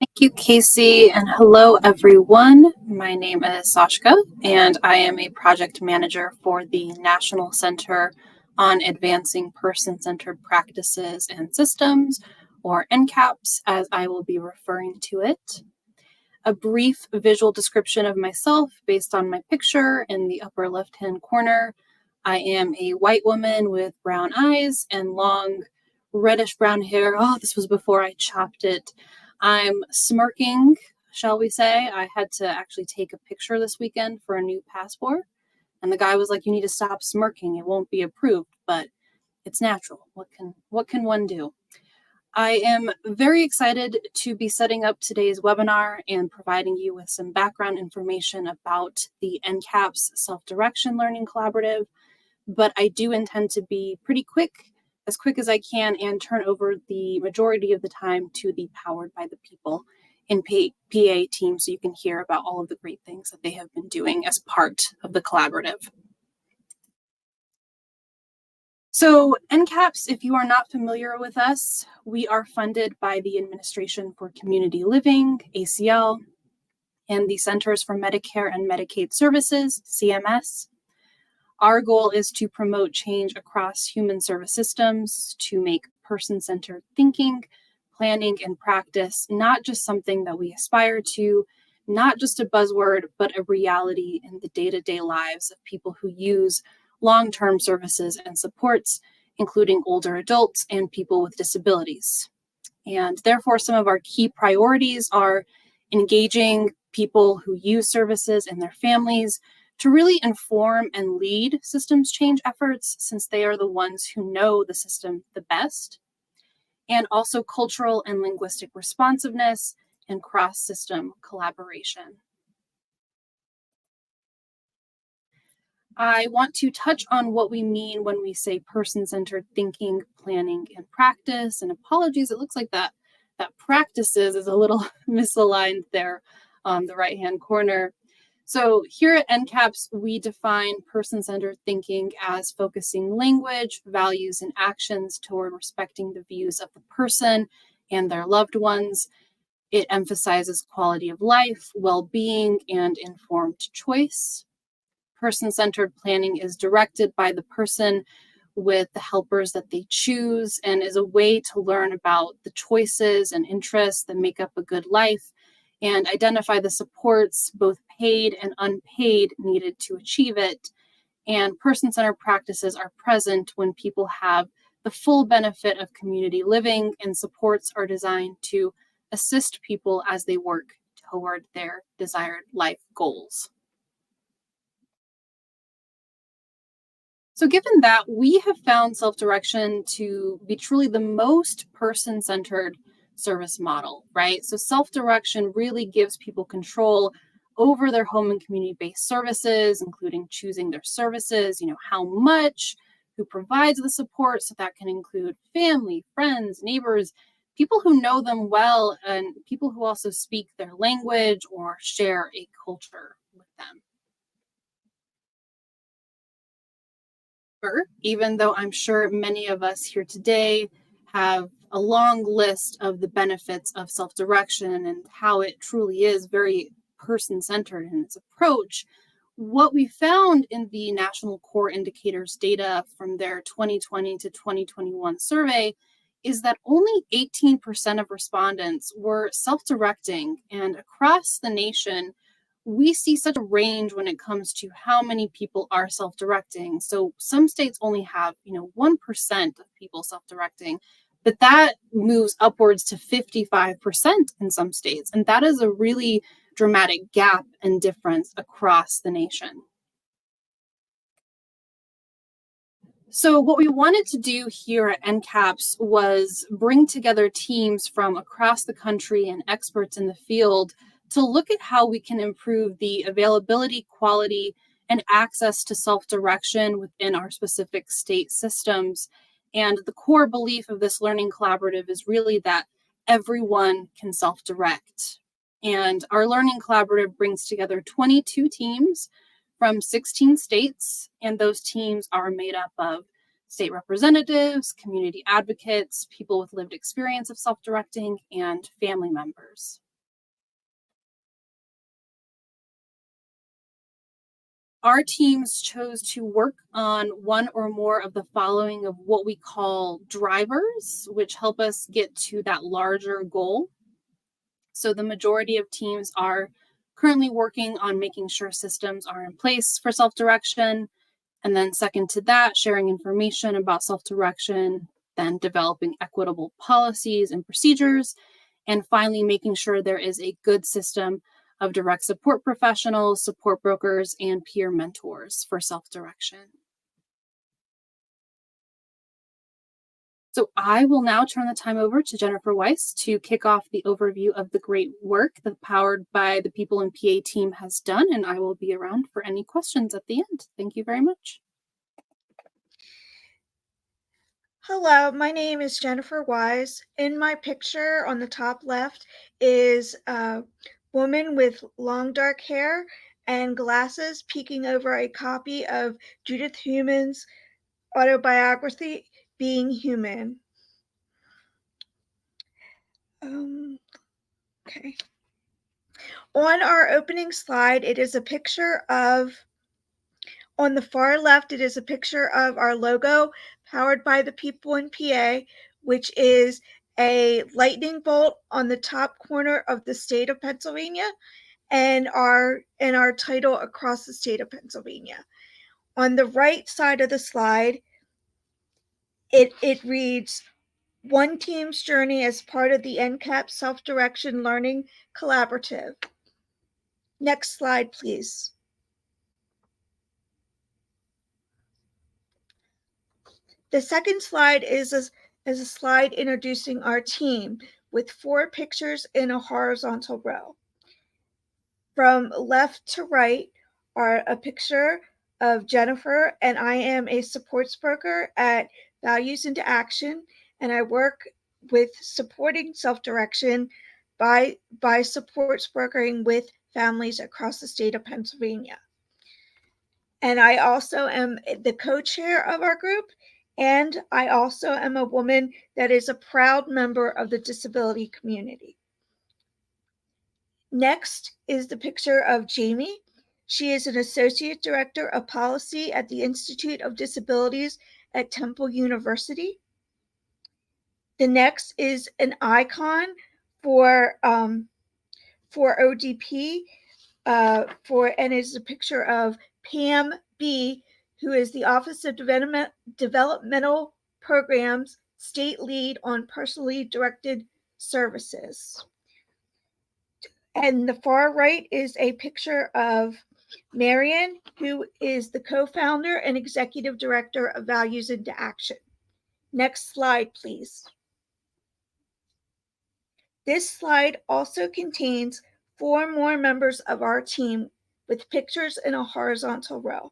Thank you, Casey, and hello, everyone. My name is Sashka, and I am a project manager for the National Center on Advancing Person-Centered Practices and Systems, or NCAPPS, as I will be referring to it. A brief visual description of myself based on my picture in the upper left-hand corner. I am a white woman with brown eyes and long reddish brown hair. Oh, this was before I chopped it. I'm smirking, shall we say. I had to actually take a picture this weekend for a new passport. And the guy was like, "You need to stop smirking. It won't be approved," but it's natural. What can one do? I am very excited to be setting up today's webinar and providing you with some background information about the NCAPPS Self-Direction Learning Collaborative, but I do intend to be pretty quick as I can, and turn over the majority of the time to the Powered by the People in PA team so you can hear about all of the great things that they have been doing as part of the collaborative. So NCAPPS, if you are not familiar with us, we are funded by the Administration for Community Living, ACL, and the Centers for Medicare and Medicaid Services, CMS. Our goal is to promote change across human service systems to make person-centered thinking, planning, and practice not just something that we aspire to, not just a buzzword, but a reality in the day-to-day lives of people who use long-term services and supports, including older adults and people with disabilities. And therefore, some of our key priorities are engaging people who use services and their families to really inform and lead systems change efforts, since they are the ones who know the system the best, and also cultural and linguistic responsiveness and cross-system collaboration. I want to touch on what we mean when we say person-centered thinking, planning, and practice. And apologies, it looks like that practices is a little misaligned there on the right-hand corner. So here at NCAPPS, we define person-centered thinking as focusing language, values, and actions toward respecting the views of the person and their loved ones. It emphasizes quality of life, well-being, and informed choice. Person-centered planning is directed by the person with the helpers that they choose and is a way to learn about the choices and interests that make up a good life and identify the supports, both paid and unpaid, needed to achieve it. And person-centered practices are present when people have the full benefit of community living, and supports are designed to assist people as they work toward their desired life goals. So given that, we have found self-direction to be truly the most person-centered service model, right? So self-direction really gives people control over their home and community-based services, including choosing their services, how much, who provides the support. So that can include family, friends, neighbors, people who know them well, and people who also speak their language or share a culture with them. Even though I'm sure many of us here today have a long list of the benefits of self-direction and how it truly is very person-centered in its approach, what we found in the National Core Indicators data from their 2020 to 2021 survey is that only 18% of respondents were self-directing, and across the nation, we see such a range when it comes to how many people are self-directing. So some states only have, 1% of people self-directing, but that moves upwards to 55% in some states. And that is a really dramatic gap and difference across the nation. So what we wanted to do here at NCAPPS was bring together teams from across the country and experts in the field to look at how we can improve the availability, quality, and access to self-direction within our specific state systems. And the core belief of this learning collaborative is really that everyone can self-direct. And our learning collaborative brings together 22 teams from 16 states, and those teams are made up of state representatives, community advocates, people with lived experience of self-directing, and family members. our teams chose to work on one or more of the following of what we call drivers, which help us get to that larger goal. So the majority of teams are currently working on making sure systems are in place for self-direction. And then second to that, sharing information about self-direction, then developing equitable policies and procedures, and finally making sure there is a good system of direct support professionals, support brokers, and peer mentors for self-direction. So I will now turn the time over to Jennifer Weiss to kick off the overview of the great work that Powered by the People in PA team has done, and I will be around for any questions at the end. Thank you very much. Hello, my name is Jennifer Wise. In my picture on the top left is a woman with long dark hair and glasses peeking over a copy of Judith Human's autobiography, Being Human. Okay. On our opening slide, it is a picture of, on the far left, it is a picture of our logo, Powered by the People in PA, which is a lightning bolt on the top corner of the state of Pennsylvania, and our title across the state of Pennsylvania. On the right side of the slide, it reads, One Team's Journey as part of the NCAPPS Self-Direction Learning Collaborative. Next slide, please. The second slide is a slide introducing our team with 4 pictures in a horizontal row. From left to right are a picture of Jennifer, and I am a supports broker at Values into Action, and I work with supporting self-direction by supports brokering with families across the state of Pennsylvania. And I also am the co-chair of our group, and I also am a woman that is a proud member of the disability community. Next is the picture of Jamie. She is an associate director of policy at the Institute of Disabilities at Temple University. The next is an icon for ODP, and is a picture of Pam B., who is the Office of Developmental Programs State Lead on Personally Directed Services. And the far right is a picture of Marion, who is the co-founder and executive director of Values into Action. Next slide, please. This slide also contains 4 more members of our team with pictures in a horizontal row.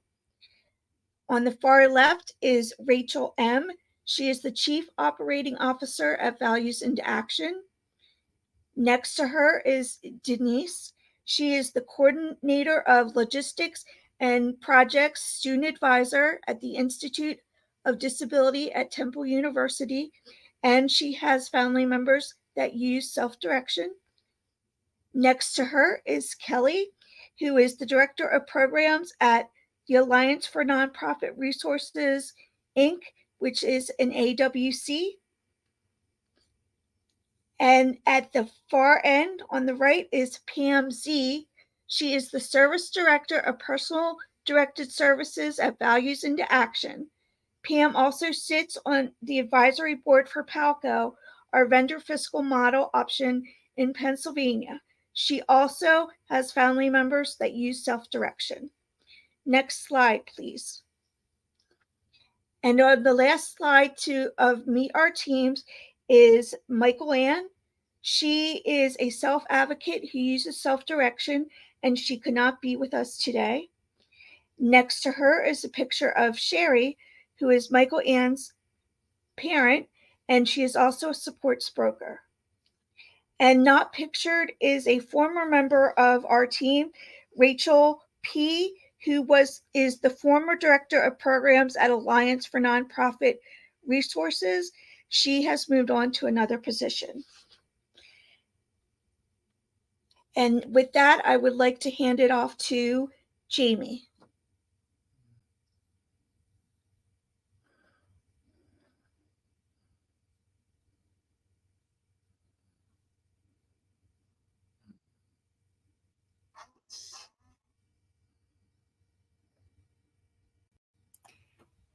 On the far left is Rachel M. She is the Chief Operating Officer at Values into Action. Next to her is Denise. She is the Coordinator of Logistics and Projects Student Advisor at the Institute of Disability at Temple University, and she has family members that use self-direction. Next to her is Kelly, who is the Director of Programs at the Alliance for Nonprofit Resources, Inc., which is an AWC. And at the far end on the right is Pam Z. She is the Service Director of Personal Directed Services at Values into Action. Pam also sits on the advisory board for PALCO, our vendor fiscal model option in Pennsylvania. She also has family members that use self-direction. Next slide, please. And on the last slide of Meet Our Teams is Michael Ann. She is a self-advocate who uses self-direction, and she could not be with us today. Next to her is a picture of Sherry, who is Michael Ann's parent, and she is also a supports broker. And not pictured is a former member of our team, Rachel P., who is the former director of programs at Alliance for Nonprofit Resources. She has moved on to another position. And with that, I would like to hand it off to Jamie.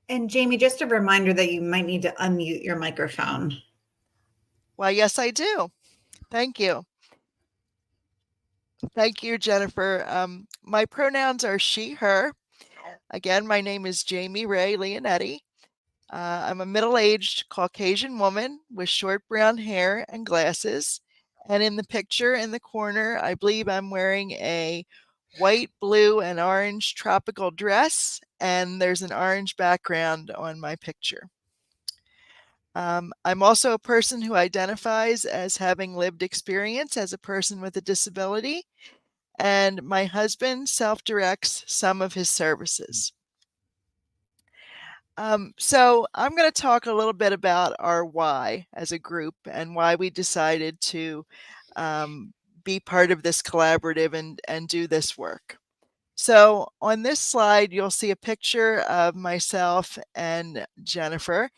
And Jamie, just a reminder that you might need to unmute your microphone. Well, yes, I do. Thank you. Thank you, Jennifer. My pronouns are she, her. Again, my name is Jamie Ray Leonetti. I'm a middle-aged Caucasian woman with short brown hair and glasses. And in the picture in the corner, I believe I'm wearing a white, blue, and orange tropical dress, and there's an orange background on my picture. I'm also a person who identifies as having lived experience as a person with a disability, and my husband self-directs some of his services. So I'm going to talk a little bit about our why as a group and why we decided to be part of this collaborative and do this work. So on this slide, you'll see a picture of myself and Jennifer,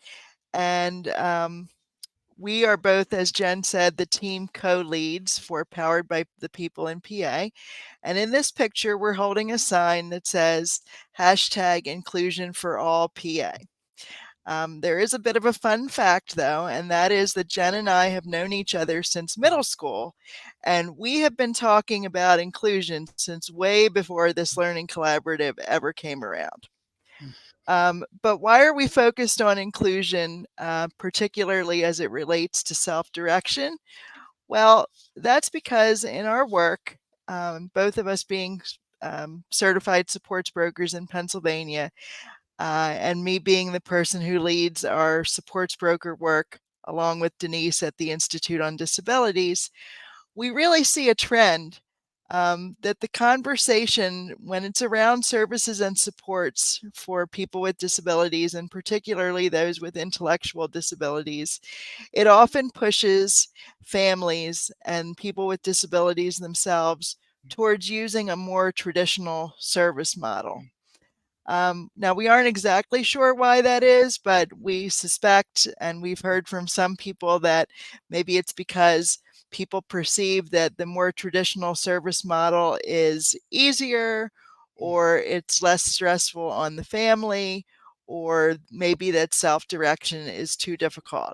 and we are both, as Jen said, the team co-leads for Powered by the People in PA. And in this picture, we're holding a sign that says #inclusion for all PA. There is a bit of a fun fact, though, and that is that Jen and I have known each other since middle school, and we have been talking about inclusion since way before this learning collaborative ever came around. But why are we focused on inclusion, particularly as it relates to self-direction? Well, that's because in our work, both of us being certified supports brokers in Pennsylvania, and me being the person who leads our supports broker work along with Denise at the Institute on Disabilities, we really see a trend that the conversation, when it's around services and supports for people with disabilities, and particularly those with intellectual disabilities, it often pushes families and people with disabilities themselves towards using a more traditional service model. Now, we aren't exactly sure why that is, but we suspect, and we've heard from some people, that maybe it's because people perceive that the more traditional service model is easier, or it's less stressful on the family, or maybe that self-direction is too difficult.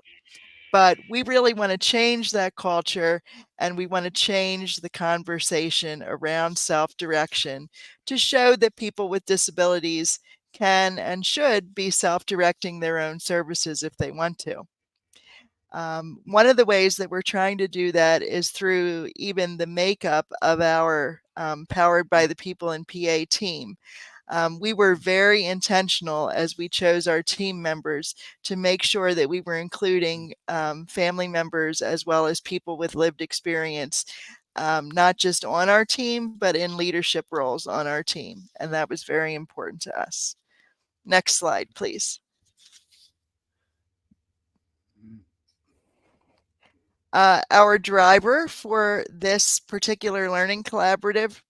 But we really want to change that culture, and we want to change the conversation around self-direction to show that people with disabilities can and should be self-directing their own services if they want to. One of the ways that we're trying to do that is through even the makeup of our Powered by the People in PA team. We were very intentional as we chose our team members to make sure that we were including family members as well as people with lived experience, not just on our team, but in leadership roles on our team. And that was very important to us. Next slide, please. Our driver for this particular learning collaborative,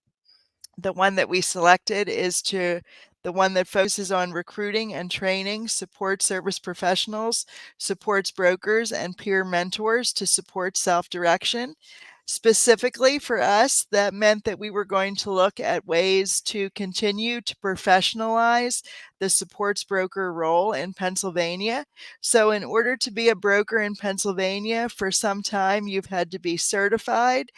the one that we selected, is the one that focuses on recruiting and training support service professionals, supports brokers, and peer mentors to support self-direction. Specifically for us, that meant that we were going to look at ways to continue to professionalize the supports broker role in Pennsylvania. So in order to be a broker in Pennsylvania, for some time you've had to be certified,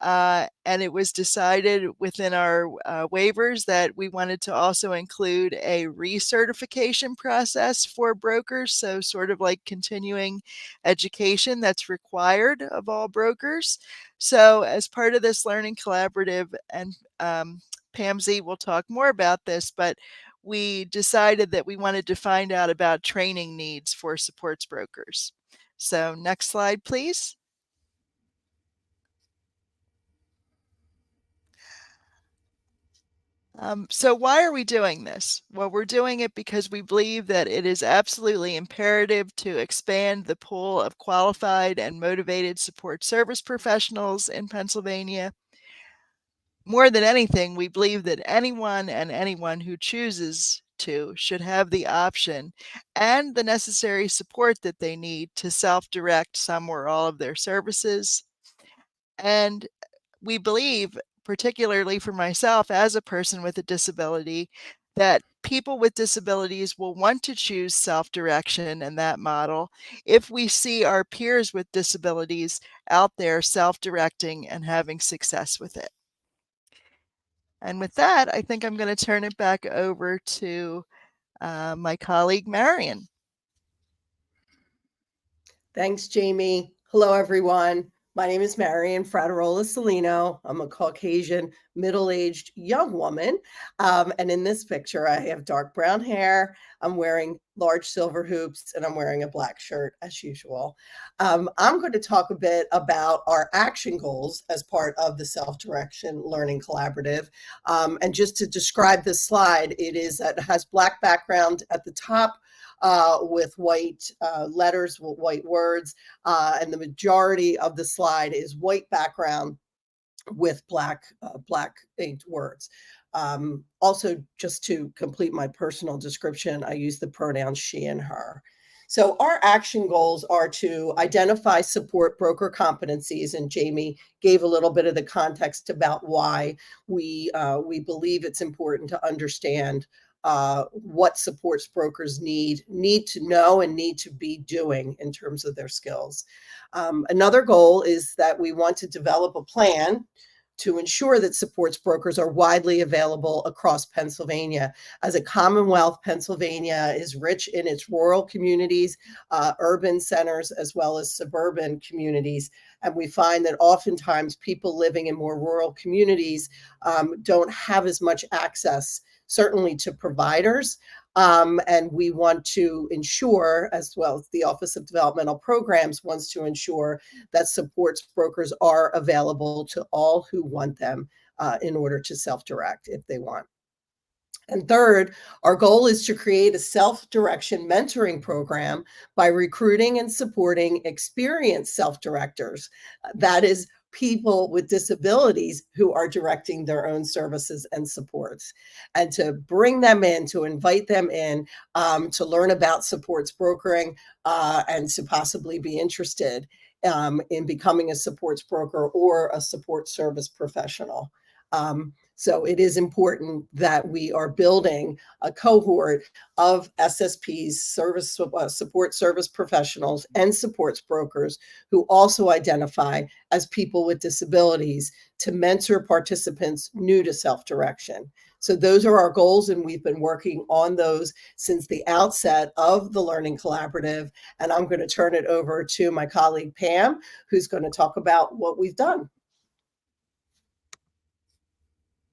and it was decided within our waivers that we wanted to also include a recertification process for brokers, so sort of like continuing education that's required of all brokers. So as part of this learning collaborative, and Pam Z will talk more about this, but we decided that we wanted to find out about training needs for supports brokers. So next slide, please. So why are we doing this? Well, we're doing it because we believe that it is absolutely imperative to expand the pool of qualified and motivated support service professionals in Pennsylvania. More than anything, we believe that anyone who chooses to should have the option and the necessary support that they need to self-direct some or all of their services. And we believe, particularly for myself as a person with a disability, that people with disabilities will want to choose self-direction and that model if we see our peers with disabilities out there self-directing and having success with it. And with that, I think I'm going to turn it back over to my colleague, Marion. Thanks, Jamie. Hello, everyone. My name is Marion Fraterola Salino. I'm a Caucasian, middle-aged young woman. And in this picture, I have dark brown hair. I'm wearing large silver hoops, and I'm wearing a black shirt as usual. I'm going to talk a bit about our action goals as part of the Self-Direction Learning Collaborative. And just to describe this slide, it has black background at the top, with white letters, with white words, and the majority of the slide is white background with black inked words. Also, just to complete my personal description, I use the pronouns she and her. So our action goals are to identify support broker competencies, and Jamie gave a little bit of the context about why we believe it's important to understand what supports brokers need to know and need to be doing in terms of their skills. Another goal is that we want to develop a plan to ensure that supports brokers are widely available across Pennsylvania. As a Commonwealth, Pennsylvania is rich in its rural communities, urban centers, as well as suburban communities. And we find that oftentimes people living in more rural communities don't have as much access, certainly to providers. And we want to ensure, as well as the Office of Developmental Programs wants to ensure, that supports brokers are available to all who want them in order to self-direct if they want. And third, our goal is to create a self-direction mentoring program by recruiting and supporting experienced self-directors. That is, people with disabilities who are directing their own services and supports, and to bring them in, to invite them in to learn about supports brokering and to possibly be interested in becoming a supports broker or a support service professional. So it is important that we are building a cohort of SSPs, support service professionals, and supports brokers who also identify as people with disabilities to mentor participants new to self-direction. So those are our goals, and we've been working on those since the outset of the Learning Collaborative. And I'm going to turn it over to my colleague, Pam, who's going to talk about what we've done.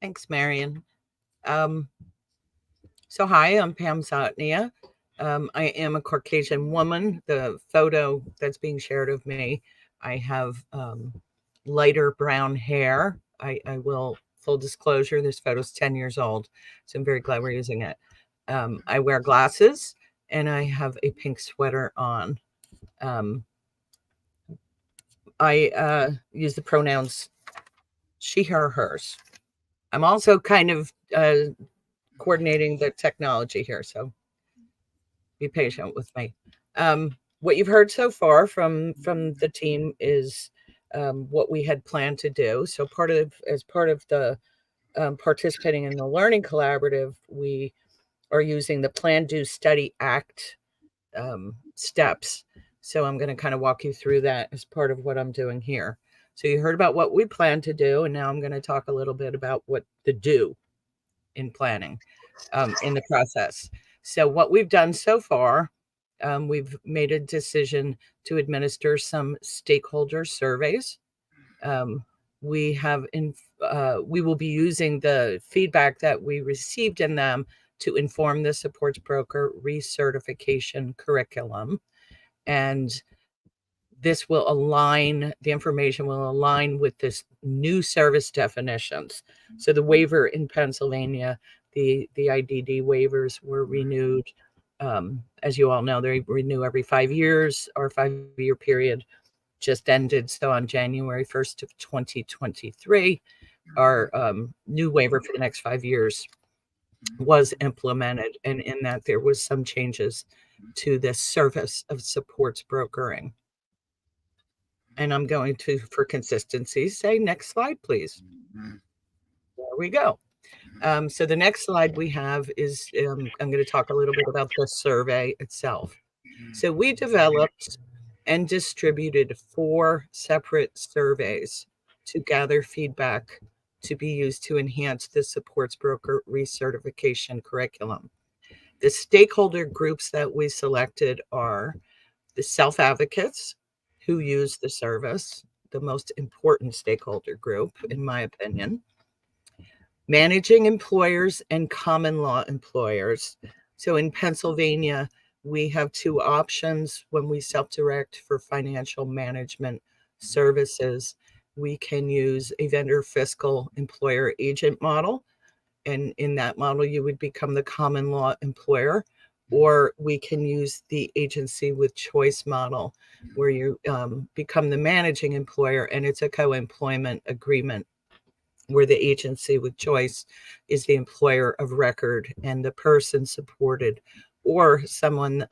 Thanks, Marion. So hi, I'm Pam Zotnia. I am a Caucasian woman. The photo that's being shared of me, I have lighter brown hair. I will, full disclosure, this photo's 10 years old, so I'm very glad we're using it. I wear glasses, and I have a pink sweater on. I use the pronouns she, her, hers. I'm also kind of coordinating the technology here, so be patient with me. What you've heard so far from the team is what we had planned to do. So as part of the participating in the Learning Collaborative, we are using the Plan, Do, Study, Act steps. So I'm going to kind of walk you through that as part of what I'm doing here. So you heard about what we plan to do, and now I'm going to talk a little bit about what to do in planning in the process. So what we've done so far, we've made a decision to administer some stakeholder surveys. We will be using the feedback that we received in them to inform the supports broker recertification curriculum. And this will align, the information will align with this new service definitions. So the waiver in Pennsylvania, the IDD waivers were renewed. As you all know, they renew every 5 years. Our 5-year period just ended. So on January 1st of 2023, our new waiver for the next 5 years was implemented. And in that, there was some changes to this service of supports brokering. And I'm going to, for consistency, say next slide, please. There we go. So the next slide we have is, I'm going to talk a little bit about the survey itself. So we developed and distributed 4 separate surveys to gather feedback to be used to enhance the supports broker recertification curriculum. The stakeholder groups that we selected are the self-advocates who use the service, the most important stakeholder group, in my opinion. Managing employers and common law employers. So in Pennsylvania, we have 2 options when we self-direct for financial management services. We can use a vendor fiscal employer agent model. And in that model, you would become the common law employer, or we can use the agency with choice model where you become the managing employer, and it's a co-employment agreement where the agency with choice is the employer of record and the person supported, or someone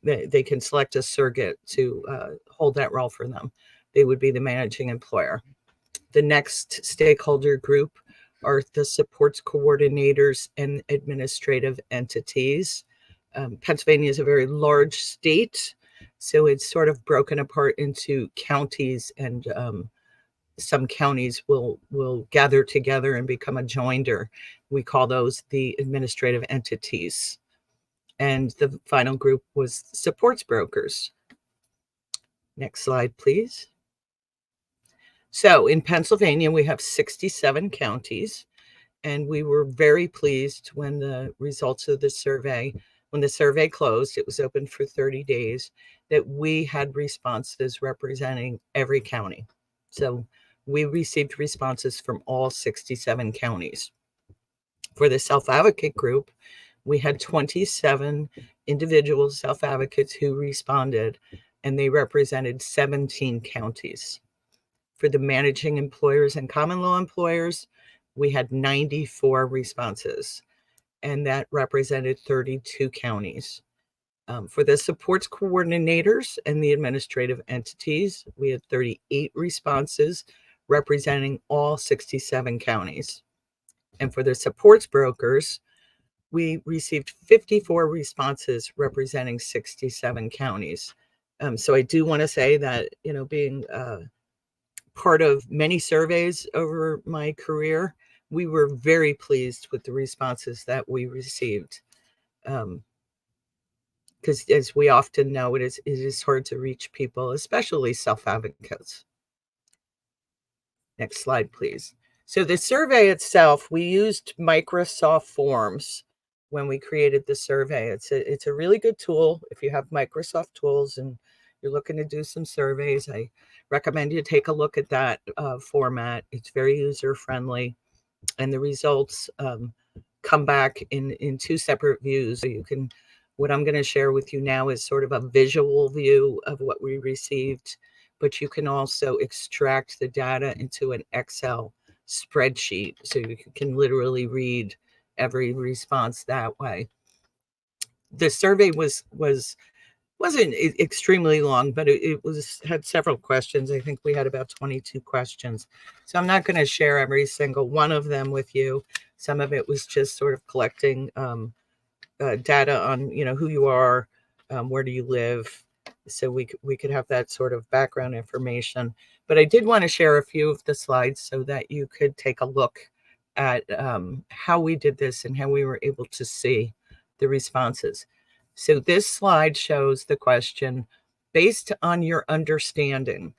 they can select a surrogate to hold that role for them. They would be the managing employer. The next stakeholder group are the supports coordinators and administrative entities. Pennsylvania is a very large state, so it's sort of broken apart into counties, and some counties will gather together and become a joinder. We call those the administrative entities. And the final group was supports brokers. Next slide, please. So in Pennsylvania, we have 67 counties, and we were very pleased when the results of the survey, when the survey closed, it was open for 30 days, that we had responses representing every county. So we received responses from all 67 counties. For the self-advocate group, we had 27 individual self-advocates who responded, and they represented 17 counties. For the managing employers and common law employers, we had 94 responses, and that represented 32 counties. For the supports coordinators and the administrative entities, we had 38 responses representing all 67 counties. And for the supports brokers, we received 54 responses representing 67 counties. So I do want to say that, being part of many surveys over my career, we were very pleased with the responses that we received. Because as we often know, it is hard to reach people, especially self-advocates. Next slide, please. So the survey itself, we used Microsoft Forms when we created the survey. It's a really good tool. If you have Microsoft tools and you're looking to do some surveys, I recommend you take a look at that format. It's very user-friendly, and the results come back in 2 separate views. So you can, what I'm going to share with you now is sort of a visual view of what we received, but you can also extract the data into an Excel spreadsheet, so you can literally read every response that way. The survey wasn't extremely long, but it had several questions. I think we had about 22 questions. So I'm not going to share every single one of them with you. Some of it was just sort of collecting data on, who you are, where do you live, so we could have that sort of background information. But I did want to share a few of the slides so that you could take a look at how we did this and how we were able to see the responses. So this slide shows the question: based on your understanding,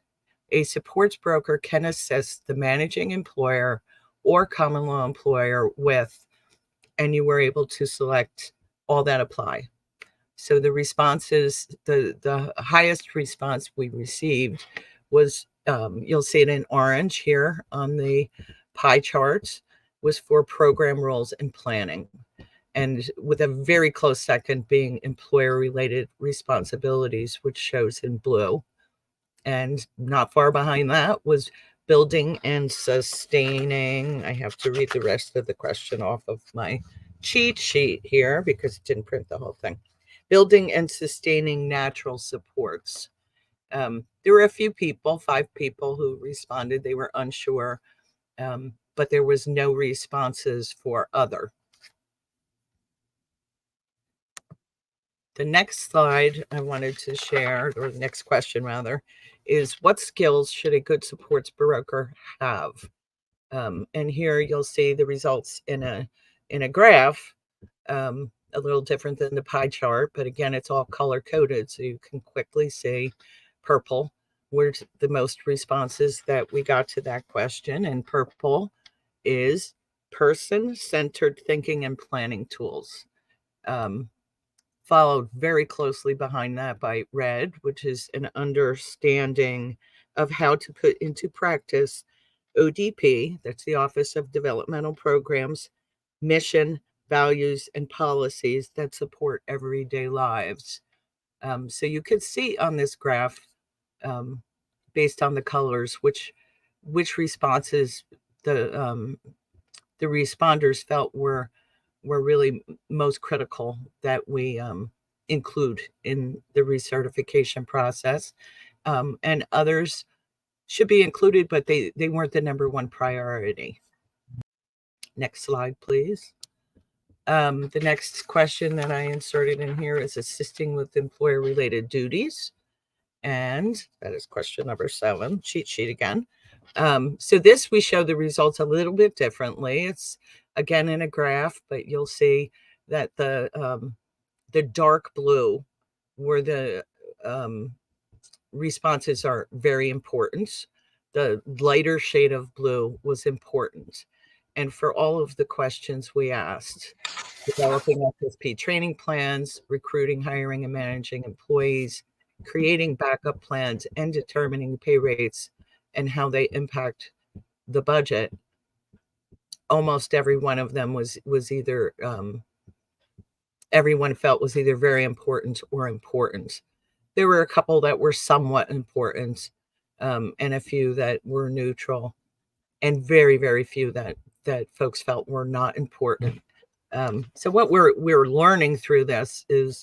a supports broker can assist the managing employer or common law employer with, and you were able to select all that apply. So the responses, the highest response we received was, you'll see it in orange here on the pie charts, was for program roles and planning. And with a very close second being employer-related responsibilities, which shows in blue. And not far behind that was building and sustaining. I have to read the rest of the question off of my cheat sheet here because it didn't print the whole thing. Building and sustaining natural supports. There were a few people, 5 people, who responded. They were unsure. but there was no responses for other. The next slide I wanted to share, or the next question rather, is what skills should a good supports broker have? And here you'll see the results in a graph, a little different than the pie chart, but again, it's all color coded, so you can quickly see purple were the most responses that we got to that question, and purple is person-centered thinking and planning tools. Followed very closely behind that by red, which is an understanding of how to put into practice ODP, that's the Office of Developmental Programs, mission, values, and policies that support everyday lives. So you could see on this graph, based on the colors, which responses the responders felt were really most critical that we include in the recertification process, and others should be included, but they weren't the number one priority. Next slide, please. The next question that I inserted in here is assisting with employer-related duties. And that is question number 7, cheat sheet again. So this, we show the results a little bit differently. It's again in a graph, but you'll see that the dark blue were the responses are very important. The lighter shade of blue was important. And for all of the questions we asked, developing FSP training plans, recruiting, hiring, and managing employees, creating backup plans, and determining pay rates and how they impact the budget, almost every one of them was either everyone felt was either very important or important. There were a couple that were somewhat important, and a few that were neutral, and very, very few that folks felt were not important. So what we're learning through this is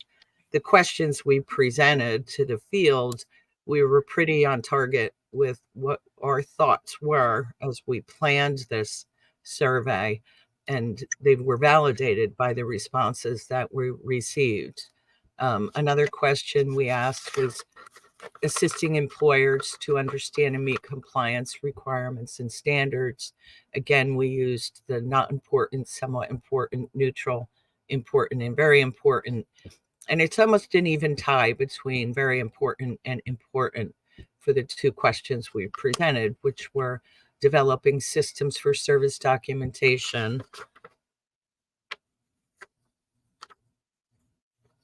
the questions we presented to the field, we were pretty on target with what our thoughts were as we planned this survey, and they were validated by the responses that we received. Another question we asked was assisting employers to understand and meet compliance requirements and standards. Again, we used the not important, somewhat important, neutral, important, and very important. And it's almost an even tie between very important and important for the two questions we presented, which were developing systems for service documentation.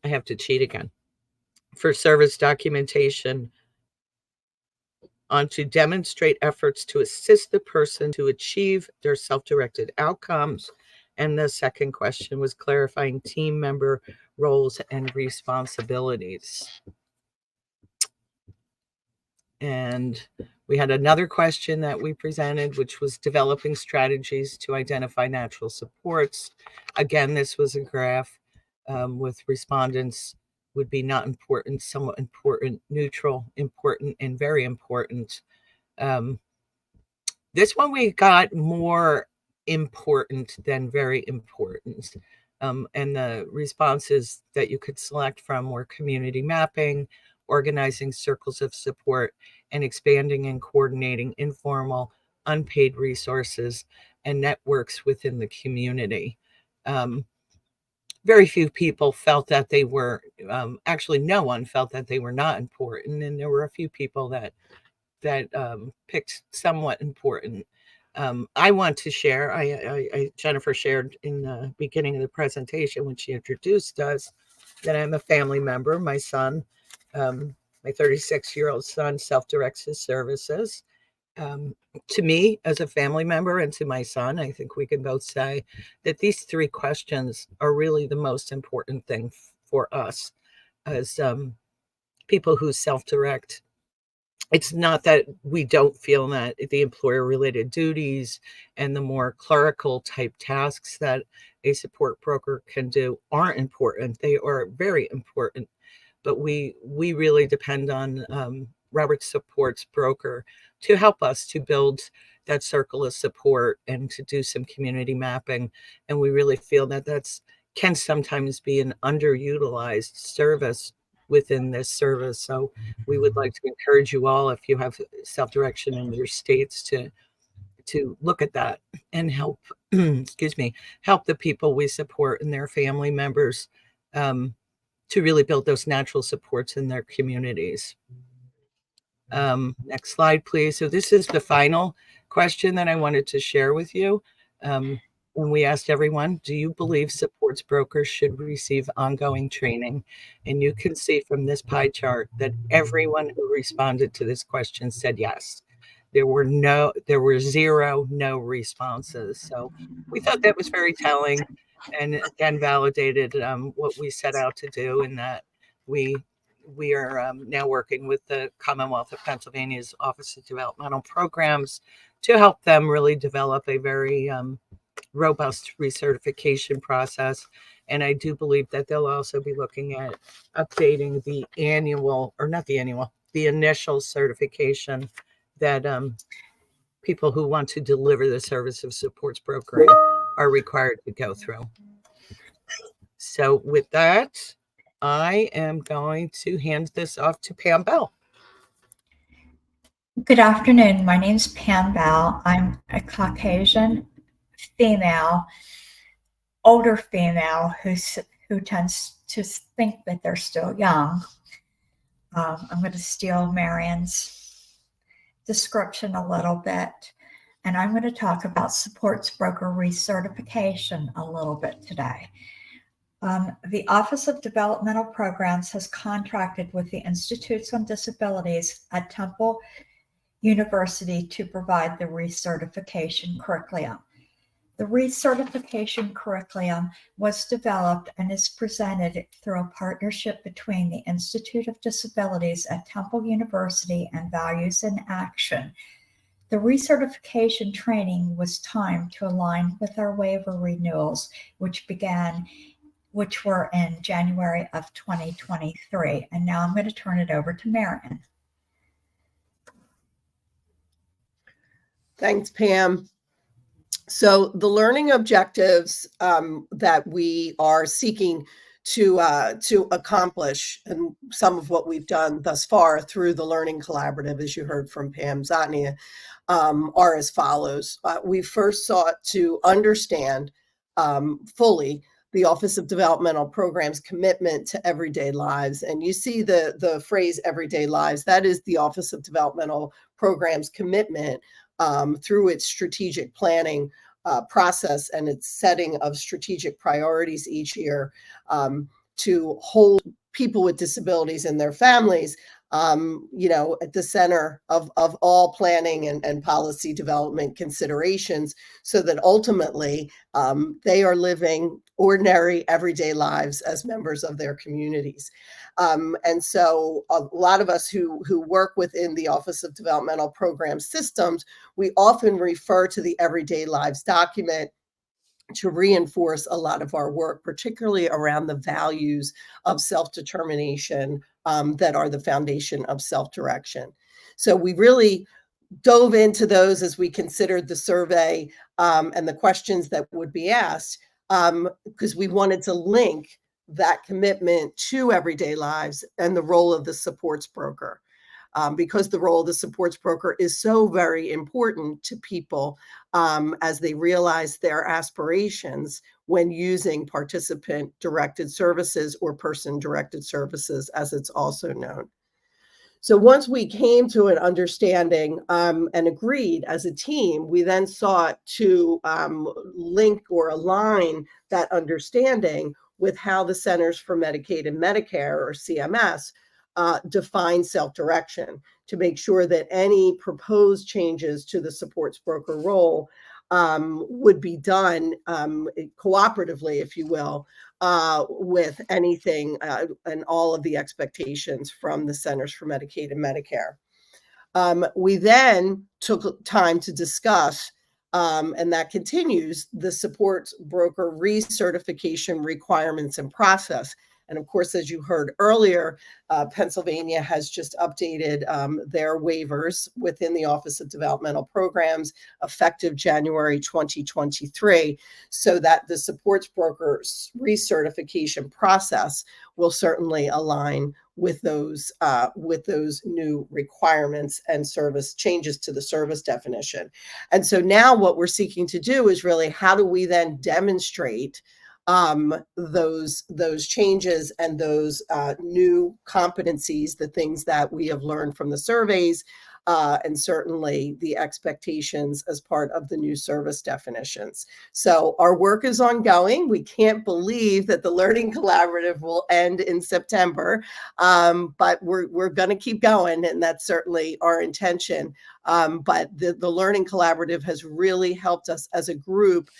I have to cheat again. For service documentation, on to demonstrate efforts to assist the person to achieve their self-directed outcomes. And the second question was clarifying team member roles and responsibilities. And we had another question that we presented, which was developing strategies to identify natural supports. Again, this was a graph with respondents would be not important, somewhat important, neutral, important, and very important. This one we got more important than very important. And the responses that you could select from were community mapping, organizing circles of support, and expanding and coordinating informal, unpaid resources and networks within the community. Very few people felt that they were, actually no one felt that they were not important. And there were a few people that picked somewhat important. I want to share, Jennifer shared in the beginning of the presentation when she introduced us that I'm a family member. My son, my 36-year-old son, self-directs his services. To me, as a family member, and to my son, I think we can both say that these 3 questions are really the most important thing for us as people who self-direct. It's not that we don't feel that the employer-related duties and the more clerical type tasks that a support broker can do aren't important. They are very important, but we really depend on Roberts Supports Broker to help us to build that circle of support and to do some community mapping. And we really feel that can sometimes be an underutilized service within this service. So we would like to encourage you all, if you have self-direction in your states, to look at that and help, excuse me, help the people we support and their family members to really build those natural supports in their communities. Next slide, please. So this is the final question that I wanted to share with you. When we asked everyone, do you believe supports brokers should receive ongoing training? And you can see from this pie chart that everyone who responded to this question said yes. There were 0 no responses. So we thought that was very telling, and again validated what we set out to do, in that we are now working with the Commonwealth of Pennsylvania's Office of Developmental Programs to help them really develop a very robust recertification process. And I do believe that they'll also be looking at updating the initial certification that people who want to deliver the service of supports brokering are required to go through. So with that, I am going to hand this off to Pam Bell. Good afternoon. My name is Pam Bell. I'm a Caucasian female, older female who tends to think that they're still young. I'm going to steal Marion's description a little bit, and I'm going to talk about supports broker recertification a little bit today. The Office of Developmental Programs has contracted with the Institutes on Disabilities at Temple University to provide the recertification curriculum. The recertification curriculum was developed and is presented through a partnership between the Institute of Disabilities at Temple University and Values in Action. The recertification training was timed to align with our waiver renewals, which were in January of 2023. And now I'm going to turn it over to Marion. Thanks, Pam. So the learning objectives that we are seeking to accomplish, and some of what we've done thus far through the Learning Collaborative, as you heard from Pam Zotnia, are as follows. We first sought to understand fully the Office of Developmental Programs' commitment to everyday lives. And you see the phrase everyday lives. That is the Office of Developmental Programs' commitment through its strategic planning process and its setting of strategic priorities each year to hold people with disabilities and their families, at the center of all planning and policy development considerations, so that ultimately they are living ordinary, everyday lives as members of their communities. And so a lot of us who work within the Office of Developmental Program Systems, we often refer to the Everyday Lives document to reinforce a lot of our work, particularly around the values of self-determination that are the foundation of self-direction. So we really dove into those as we considered the survey and the questions that would be asked, because we wanted to link that commitment to everyday lives and the role of the supports broker. Because the role of the supports broker is so very important to people as they realize their aspirations when using participant-directed services or person-directed services, as it's also known. So once we came to an understanding and agreed as a team, we then sought to link or align that understanding with how the Centers for Medicaid and Medicare, or CMS, define self-direction, to make sure that any proposed changes to the supports broker role would be done cooperatively, if you will, with anything and all of the expectations from the Centers for Medicaid and Medicare. We then took time to discuss, and that continues, the supports broker recertification requirements and process. And of course, as you heard earlier, Pennsylvania has just updated their waivers within the Office of Developmental Programs effective January 2023, so that the supports broker's recertification process will certainly align with those new requirements and service changes to the service definition. And so now what we're seeking to do is really, how do we then demonstrate those changes and those new competencies, the things that we have learned from the surveys, and certainly the expectations as part of the new service definitions. So our work is ongoing. We can't believe that the Learning Collaborative will end in September, but we're going to keep going, and that's certainly our intention. But the Learning Collaborative has really helped us as a group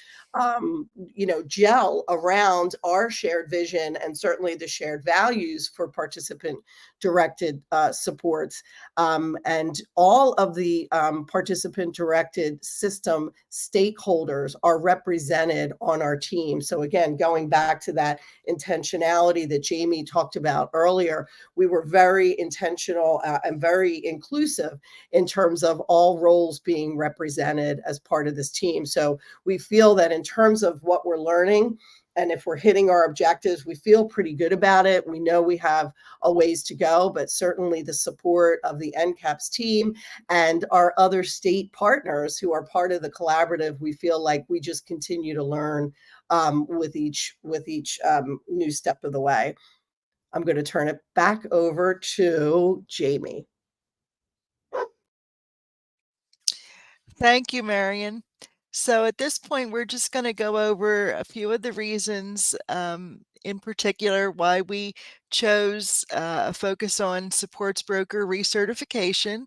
gel around our shared vision and certainly the shared values for participant directed supports. And all of the participant directed system stakeholders are represented on our team. So again, going back to that intentionality that Jamie talked about earlier, we were very intentional and very inclusive in terms of all roles being represented as part of this team. So we feel that in terms of what we're learning, and if we're hitting our objectives, we feel pretty good about it. We know we have a ways to go, but certainly the support of the NCAPPS team and our other state partners who are part of the collaborative, we feel like we just continue to learn with each new step of the way. I'm going to turn it back over to Jamie. Thank you, Marion. So at this point, we're just going to go over a few of the reasons, in particular, why we chose a focus on supports broker recertification.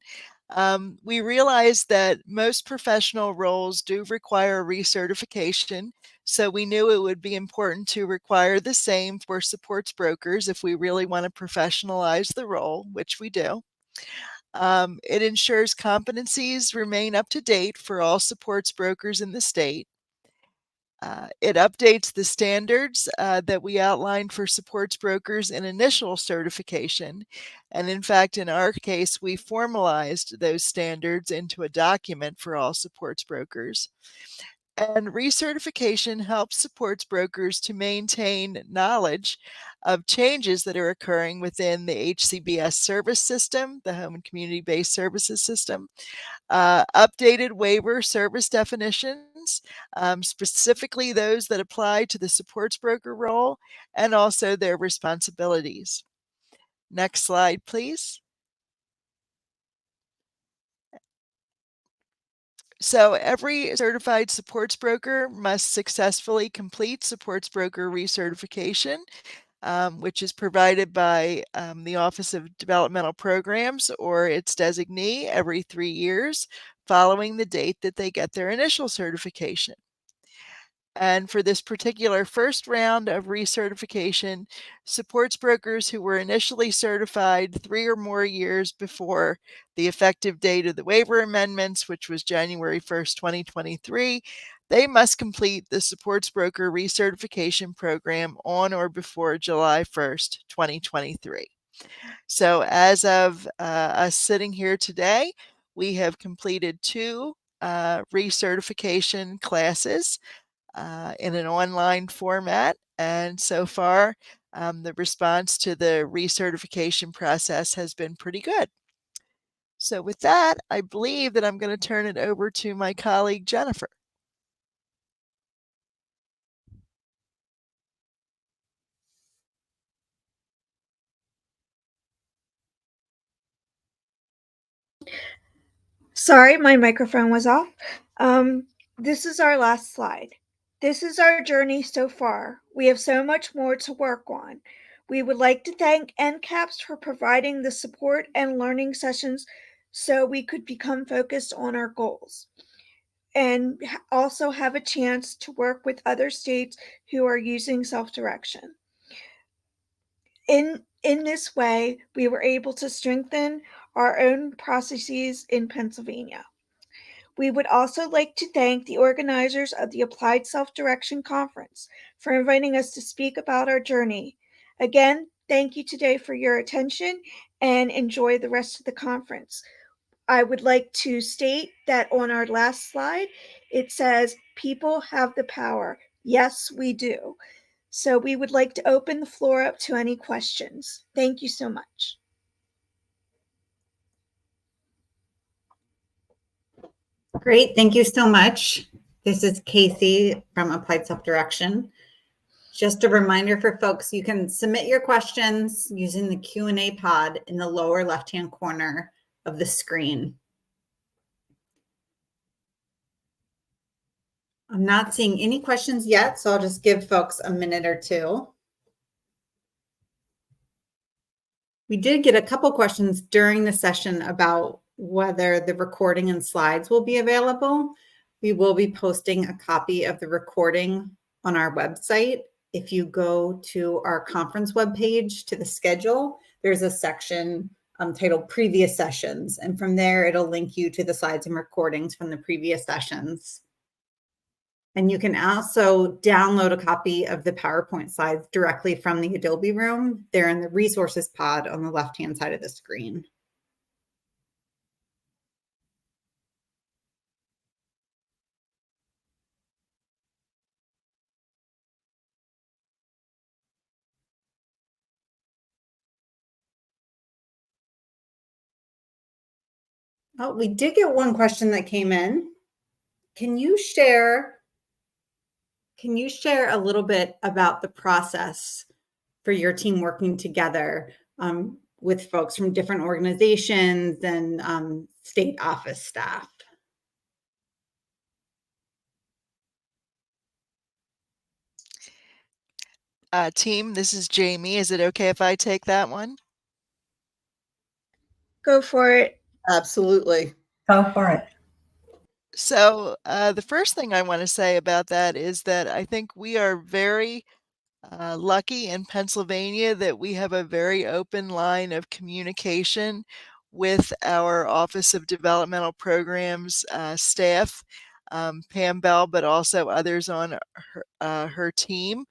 We realized that most professional roles do require recertification, so we knew it would be important to require the same for supports brokers if we really want to professionalize the role, which we do. It ensures competencies remain up to date for all supports brokers in the state. It updates the standards that we outlined for supports brokers in initial certification. And in fact, in our case, we formalized those standards into a document for all supports brokers. And recertification helps supports brokers to maintain knowledge of changes that are occurring within the HCBS service system, the Home and Community-Based Services System, updated waiver service definitions, specifically those that apply to the supports broker role, and also their responsibilities. Next slide, please. So every certified supports broker must successfully complete supports broker recertification, which is provided by the Office of Developmental Programs or its designee every 3 years following the date that they get their initial certification. And for this particular first round of recertification, supports brokers who were initially certified 3 or more years before the effective date of the waiver amendments, which was January 1st, 2023, they must complete the supports broker recertification program on or before July 1st, 2023. So as of us sitting here today, we have completed 2 recertification classes in an online format. And so far, the response to the recertification process has been pretty good. So with that, I believe that I'm going to turn it over to my colleague, Jennifer. Sorry, my microphone was off. This is our last slide. This is our journey so far. We have so much more to work on. We would like to thank NCAPPS for providing the support and learning sessions so we could become focused on our goals and also have a chance to work with other states who are using self-direction. In this way, we were able to strengthen our own processes in Pennsylvania. We would also like to thank the organizers of the Applied Self-Direction Conference for inviting us to speak about our journey, Again, thank you today for your attention and enjoy the rest of the conference. I would like to state that on our last slide, it says, people have the power. Yes, we do. So we would like to open the floor up to any questions. Thank you so much. Great, thank you so much. This is Casey from Applied Self-Direction. Just a reminder for folks, you can submit your questions using the Q&A pod in the lower left-hand corner of the screen. I'm not seeing any questions yet, so I'll just give folks a minute or two. We did get a couple questions during the session about whether the recording and slides will be available. We will be posting a copy of the recording on our website. If you go to our conference webpage to the schedule, there's a section titled Previous Sessions. And from there, it'll link you to the slides and recordings from the previous sessions. And you can also download a copy of the PowerPoint slides directly from the Adobe room. They're in the resources pod on the left-hand side of the screen. Oh, we did get one question that came in. Can you share a little bit about the process for your team working together with folks from different organizations and state office staff? Team, this is Jamie. Is it okay if I take that one? Go for it. Absolutely. Go for it. So the first thing I want to say about that is that I think we are very lucky in Pennsylvania that we have a very open line of communication with our Office of Developmental Programs staff, Pam Bell, but also others on her team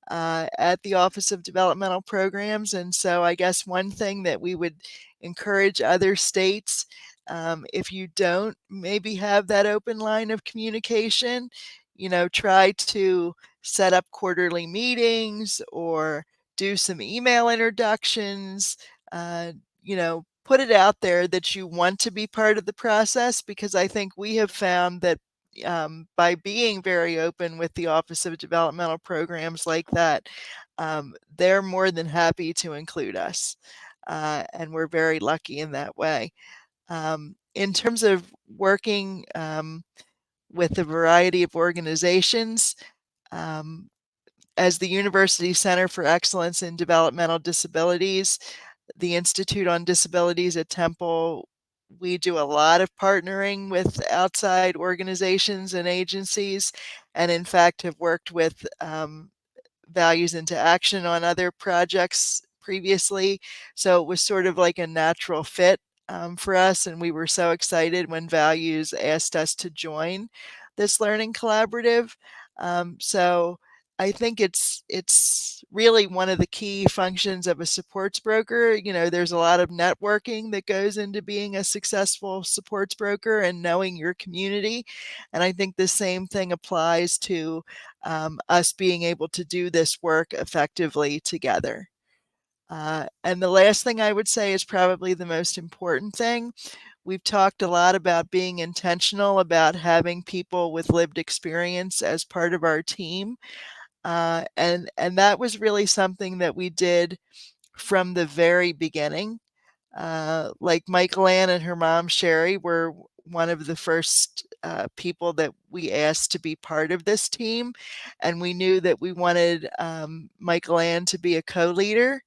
at the Office of Developmental Programs. And so I guess one thing that we would encourage other states, if you don't maybe have that open line of communication, try to set up quarterly meetings or do some email introductions, put it out there that you want to be part of the process, because I think we have found that by being very open with the Office of Developmental Programs like that, they're more than happy to include us. And we're very lucky in that way. In terms of working with a variety of organizations, as the University Center for Excellence in Developmental Disabilities, the Institute on Disabilities at Temple, we do a lot of partnering with outside organizations and agencies, and in fact have worked with Values into Action on other projects previously. So it was sort of like a natural fit for us, and we were so excited when Values asked us to join this learning collaborative. So I think it's really one of the key functions of a supports broker. There's a lot of networking that goes into being a successful supports broker and knowing your community. And I think the same thing applies to us being able to do this work effectively together. And the last thing I would say is probably the most important thing. We've talked a lot about being intentional about having people with lived experience as part of our team. And that was really something that we did from the very beginning. Like Michael Ann and her mom, Sherry, were one of the first people that we asked to be part of this team. And we knew that we wanted Michael Ann to be a co-leader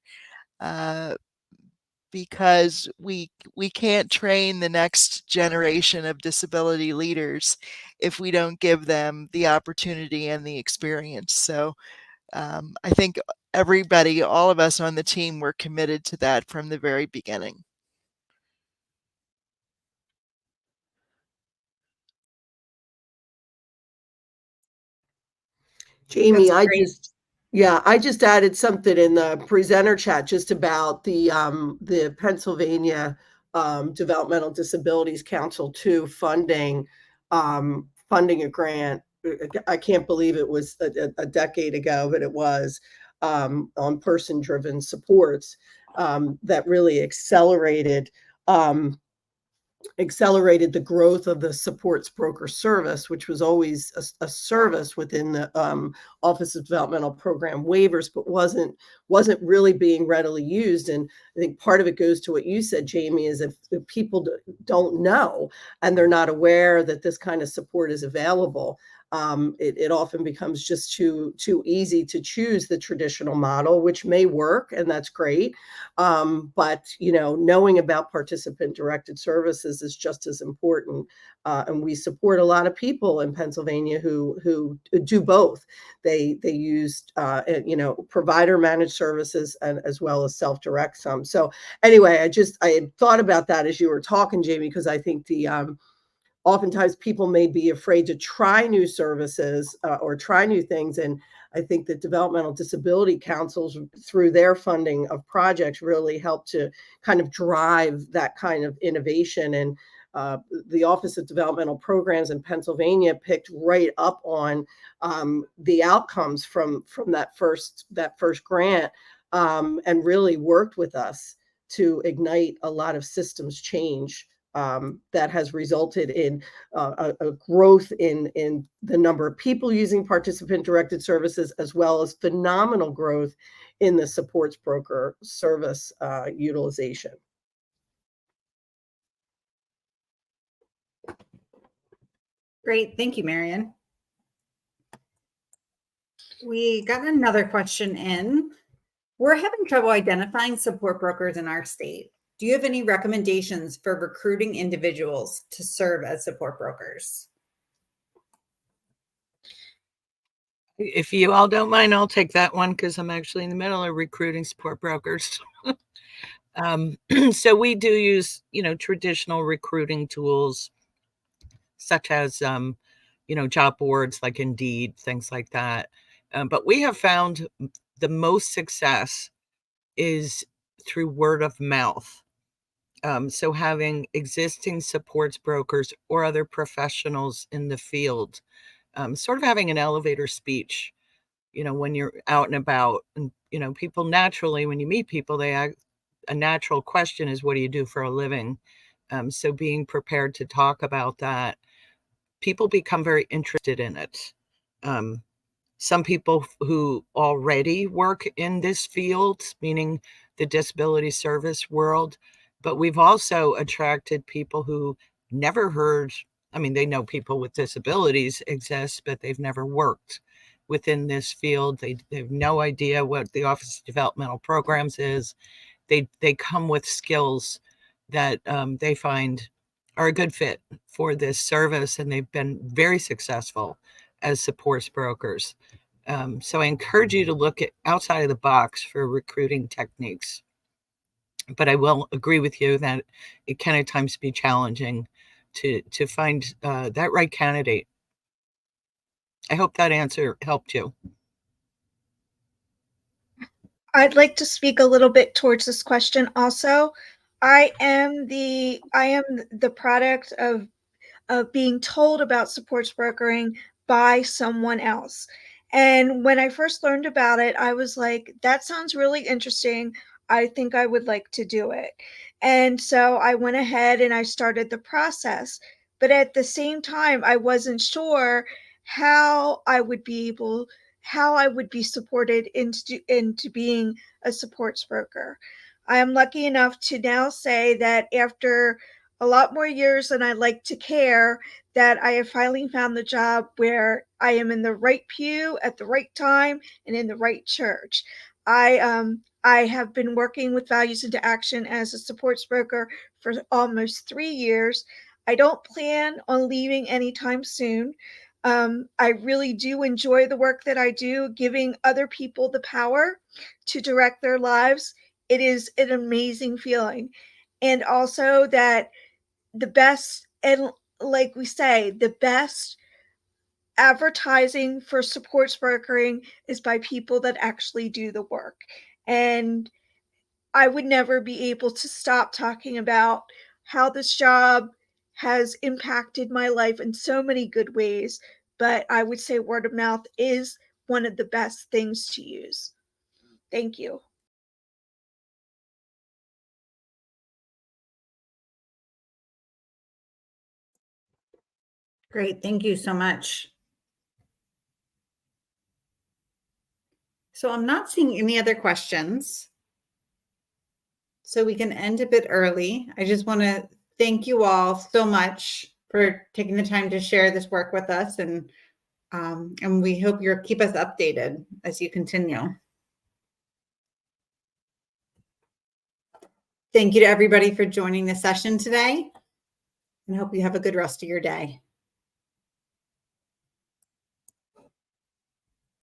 because we can't train the next generation of disability leaders if we don't give them the opportunity and the experience. So I think everybody, all of us on the team, were committed to that from the very beginning. Jamie, That's I great. just Yeah, I just added something in the presenter chat just about the Pennsylvania Developmental Disabilities Council 2 funding a grant. I can't believe it was a decade ago, but it was on person-driven supports that really accelerated the growth of the supports broker service, which was always a service within the Office of Developmental Program waivers, but wasn't really being readily used. And I think part of it goes to what you said, Jamie, is if people don't know and they're not aware that this kind of support is available, it often becomes just too easy to choose the traditional model, which may work, and that's great. But knowing about participant-directed services is just as important. And we support a lot of people in Pennsylvania who do both. They use provider managed services and as well as self-direct some. So anyway, I had thought about that as you were talking, Jamie, because I think oftentimes people may be afraid to try new services or try new things. And I think that developmental disability councils, through their funding of projects, really help to kind of drive that kind of innovation. And the Office of Developmental Programs in Pennsylvania picked right up on the outcomes from that first grant and really worked with us to ignite a lot of systems change that has resulted in a growth in the number of people using participant-directed services, as well as phenomenal growth in the supports broker service utilization. Great. Thank you, Marion. We got another question in. We're having trouble identifying support brokers in our state. Do you have any recommendations for recruiting individuals to serve as support brokers? If you all don't mind, I'll take that one because I'm actually in the middle of recruiting support brokers. So we do use, traditional recruiting tools such as, job boards like Indeed, things like that. But we have found the most success is through word of mouth. So having existing supports brokers or other professionals in the field, sort of having an elevator speech, when you're out and about. And, people naturally, when you meet people, a natural question is, what do you do for a living? So being prepared to talk about that, people become very interested in it. Some people who already work in this field, meaning the disability service world, but we've also attracted people who never heard, they know people with disabilities exist, but they've never worked within this field. They have no idea what the Office of Developmental Programs is. They come with skills that they find are a good fit for this service, and they've been very successful as supports brokers. So I encourage you to look at outside of the box for recruiting techniques. But I will agree with you that it can at times be challenging to find that right candidate. I hope that answer helped you. I'd like to speak a little bit towards this question also. I am the product of being told about supports brokering by someone else. And when I first learned about it, I was like, that sounds really interesting. I think I would like to do it. And so I went ahead and I started the process. But at the same time, I wasn't sure how I would be supported into being a supports broker. I am lucky enough to now say that after a lot more years than I like to care, that I have finally found the job where I am in the right pew at the right time and in the right church. I have been working with Values into Action as a supports broker for almost 3 years. I don't plan on leaving anytime soon. I really do enjoy the work that I do, giving other people the power to direct their lives. It is an amazing feeling. And also that the best, and like we say, the best advertising for supports brokering is by people that actually do the work. And I would never be able to stop talking about how this job has impacted my life in so many good ways. But I would say word of mouth is one of the best things to use. Thank you. Great. Thank you so much. So I'm not seeing any other questions. So we can end a bit early. I just want to thank you all so much for taking the time to share this work with us, and we hope you'll keep us updated as you continue. Thank you to everybody for joining the session today, and hope you have a good rest of your day.